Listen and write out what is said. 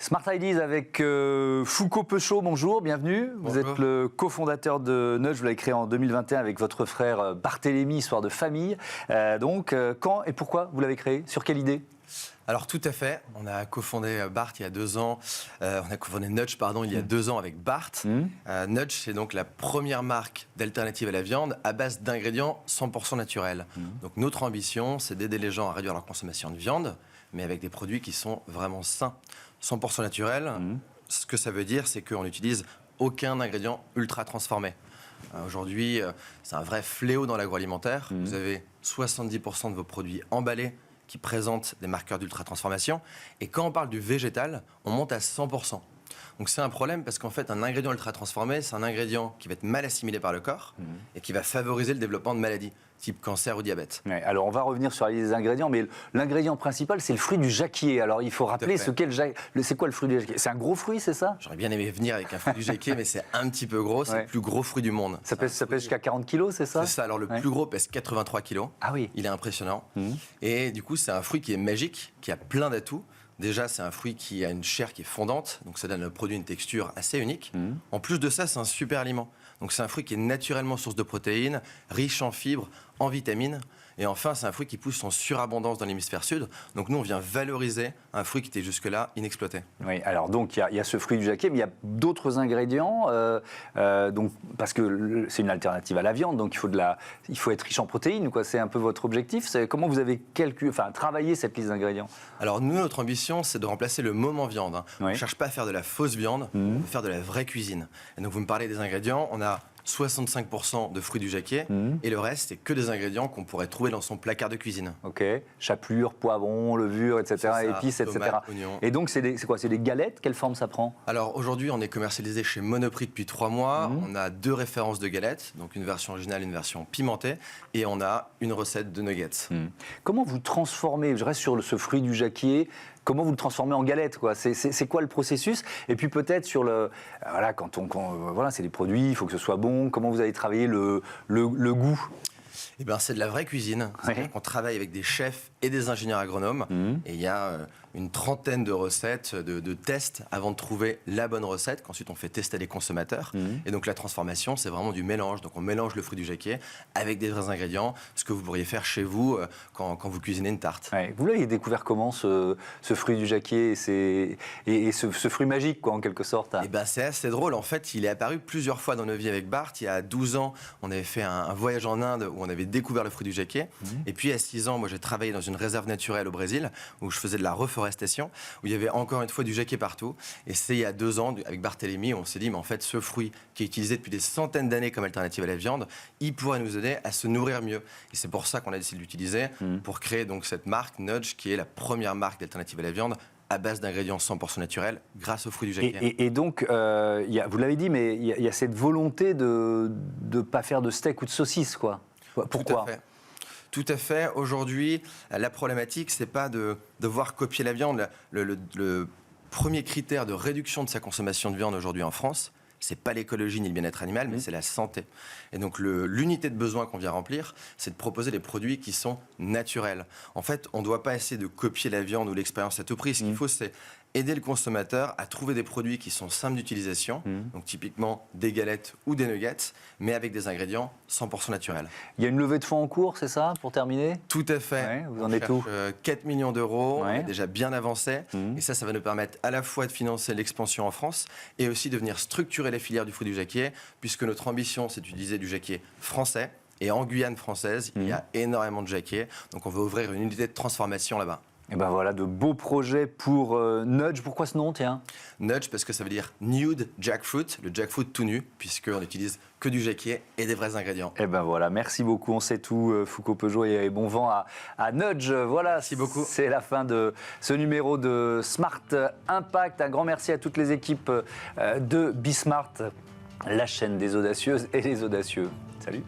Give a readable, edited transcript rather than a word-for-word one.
Smart Ideas avec Foucault Peuchot, bonjour, bienvenue. Bonjour. Vous êtes le cofondateur de Nudge, vous l'avez créé en 2021 avec votre frère Barthélémy, histoire de famille. Quand et pourquoi vous l'avez créé? Sur quelle idée? Alors tout à fait, on a cofondé Bart il y a 2 ans, on a cofondé Nudge il y a 2 ans avec Bart. Nudge, c'est donc la première marque d'alternative à la viande à base d'ingrédients 100% naturels. Donc notre ambition, c'est d'aider les gens à réduire leur consommation de viande, mais avec des produits qui sont vraiment sains. 100% naturels, ce que ça veut dire, c'est qu'on n'utilise aucun ingrédient ultra transformé. Aujourd'hui, c'est un vrai fléau dans l'agroalimentaire. Vous avez 70% de vos produits emballés qui présentent des marqueurs d'ultra-transformation. Et quand on parle du végétal, on monte à 100%. Donc c'est un problème parce qu'en fait, un ingrédient ultra-transformé, c'est un ingrédient qui va être mal assimilé par le corps et qui va favoriser le développement de maladies, type cancer ou diabète. Ouais, alors on va revenir sur les ingrédients, mais l'ingrédient principal, c'est le fruit du jacquier. Alors il faut rappeler c'est quoi le fruit du jacquier? C'est un gros fruit, c'est ça? J'aurais bien aimé venir avec un fruit du jacquier, mais c'est un petit peu gros, c'est le plus gros fruit du monde. Ça pèse jusqu'à 40 kilos, c'est ça? C'est ça, alors le plus gros pèse 83 kilos. Ah oui. Il est impressionnant. Et du coup, c'est un fruit qui est magique, qui a plein d'atouts. Déjà, c'est un fruit qui a une chair qui est fondante, donc ça donne au produit une texture assez unique. En plus de ça, c'est un super aliment. Donc c'est un fruit qui est naturellement source de protéines, riche en fibres, en vitamines. Et enfin, c'est un fruit qui pousse en surabondance dans l'hémisphère sud. Donc nous, on vient valoriser un fruit qui était jusque-là inexploité. Oui, alors donc il y a ce fruit du jacquier, mais il y a d'autres ingrédients, donc, parce que c'est une alternative à la viande, donc il faut être riche en protéines, quoi. C'est un peu votre objectif. Comment vous avez travaillé cette liste d'ingrédients? Alors nous, notre ambition, c'est de remplacer le môme viande. On ne cherche pas à faire de la fausse viande, on veut faire de la vraie cuisine. Et donc vous me parlez des ingrédients, on a 65% de fruits du jacquier et le reste, c'est que des ingrédients qu'on pourrait trouver dans son placard de cuisine. Ok, chapelure, poivron, levure, etc., ça, épices, tomates, etc. oignons. Et donc, c'est quoi? C'est des galettes? Quelle forme ça prend? Alors aujourd'hui, on est commercialisé chez Monoprix depuis 3 mois. On a 2 références de galettes, donc une version originale et une version pimentée. Et on a une recette de nuggets. Comment vous transformez, je reste sur ce fruit du jacquier, comment vous le transformez en galette, quoi? C'est quoi le processus? Et puis peut-être sur voilà, c'est des produits, il faut que ce soit bon. Comment vous allez travailler le goût? Eh ben, c'est de la vraie cuisine. C'est-à-dire qu'on travaille avec des chefs et des ingénieurs agronomes. Et il y a une trentaine de recettes, de tests avant de trouver la bonne recette, qu'ensuite on fait tester les consommateurs. Et donc la transformation, c'est vraiment du mélange. Donc on mélange le fruit du jacquier avec des vrais ingrédients, ce que vous pourriez faire chez vous quand vous cuisinez une tarte. Ouais. Vous l'avez découvert comment, ce fruit du jacquier et ce fruit magique, quoi, en quelque sorte? Eh ben, c'est assez drôle. En fait, il est apparu plusieurs fois dans nos vies avec Bart. Il y a 12 ans, on avait fait un voyage en Inde où on avait découvert le fruit du jacquier. Et puis à 6 ans, moi j'ai travaillé dans une réserve naturelle au Brésil où je faisais de la reforestation, où il y avait encore une fois du jacquier partout. Et c'est il y a 2 ans, avec Barthélémy, on s'est dit, mais en fait, ce fruit qui est utilisé depuis des centaines d'années comme alternative à la viande, il pourrait nous aider à se nourrir mieux. Et c'est pour ça qu'on a décidé de l'utiliser pour créer donc cette marque Nudge, qui est la première marque d'alternative à la viande à base d'ingrédients 100% naturels grâce aux fruits du jacquier. Et donc, vous l'avez dit, mais il y a cette volonté de ne pas faire de steak ou de saucisse, quoi. Pourquoi? Tout à fait. Aujourd'hui, la problématique, c'est pas de devoir copier la viande. Le premier critère de réduction de sa consommation de viande aujourd'hui en France, c'est pas l'écologie ni le bien-être animal, mais c'est la santé. Et donc l'unité de besoin qu'on vient remplir, c'est de proposer des produits qui sont naturels. En fait, on ne doit pas essayer de copier la viande ou l'expérience à tout prix. Ce qu'il faut, c'est aider le consommateur à trouver des produits qui sont simples d'utilisation, donc typiquement des galettes ou des nuggets, mais avec des ingrédients 100% naturels. Il y a une levée de fonds en cours, c'est ça, pour terminer? Tout à fait. Ouais, vous en êtes où? 4 millions d'euros, on est déjà bien avancé, et ça va nous permettre à la fois de financer l'expansion en France et aussi de venir structurer les filières du fruit du jacquier, puisque notre ambition, c'est d'utiliser du jacquier français. Et en Guyane française, il y a énormément de jacquier, donc on va ouvrir une unité de transformation là-bas. Et ben voilà, de beaux projets pour Nudge. Pourquoi ce nom, tiens? Nudge, parce que ça veut dire nude jackfruit, le jackfruit tout nu, puisqu'on n'utilise que du jacquier et des vrais ingrédients. Et ben voilà, merci beaucoup, on sait tout, Foucault Peuchot, et bon vent à Nudge. Voilà, merci beaucoup. C'est la fin de ce numéro de Smart Impact. Un grand merci à toutes les équipes de Bismart, la chaîne des audacieuses et les audacieux. Salut.